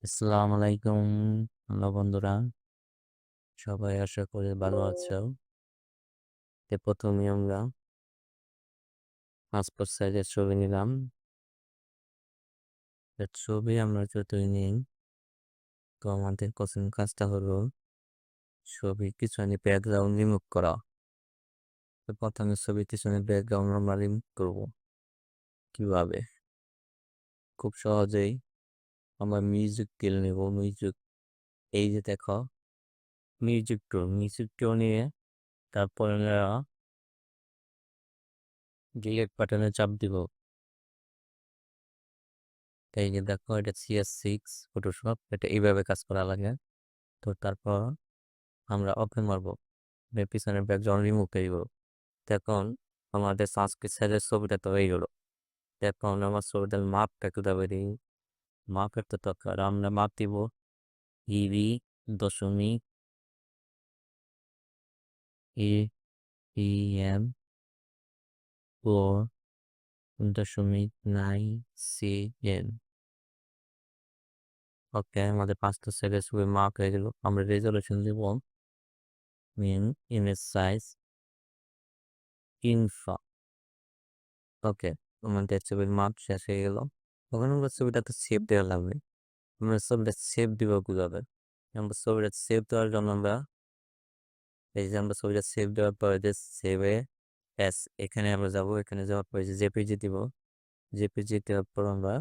আসসালামু আলাইকুম। হ্যালো বন্ধুরা, সবাই আশা করি ভালো আছো। প্রথমেই আমরা পাসপোর্ট সাইজের ছবি নিলাম। ছবি আমরা যতই নিই, তো আমাদের প্রথম কাজটা হলো ছবির পিছনে ব্যাকগ্রাউন্ড রিমুভ করা। তো প্রথমে ছবির পিছনে ব্যাকগ্রাউন্ড আমরা রিমুভ করব। কিভাবে? খুব সহজেই আমরা মিউজিক টুল নেব। এই যে দেখো, মিউজিক টুল নিয়ে তারপরে আমরা ডিলেট বাটনে চাপ দিব। এই যে দেখো, এটা CS6 ফটোশপ, এটা এইভাবে কাজ করা লাগে। তো তারপর আমরা ওকে মারবো, পিছনের ব্যাকগ্রাউন্ড রিমুভ করব। এখন আমাদের সংস্কৃত সাইজের ছবিটা তো হয়ে গেল। এখন আমার ছবিটার মাপটা কোথাও দিই, মাপের তো দরকার। আমরা মাপ দিব ইবি দশমিক এম 4.9 CM। ওকে, আমাদের 5 সেকেন্ড ছবি মাপ হয়ে গেল। আমরা রেজলিউশন দিব ইমেজ সাইজ ইনফা। ওকে, আমাদের ছবির মাপ শেষ হয়ে গেল। তখন আমরা ছবিটা তো সেভ দেওয়া লাগবে। আমরা ছবিটা সেভ দিব কিভাবে? আমরা ছবিটা সেভ দেওয়ার জন্য এই যে আমরা ছবিটা সেভ দেওয়ার পরে যে সেভে এস, এখানে আমরা যাব। এখানে যাওয়ার পরে যে জেপিজি দিব। জেপিজি দেওয়ার পর আমরা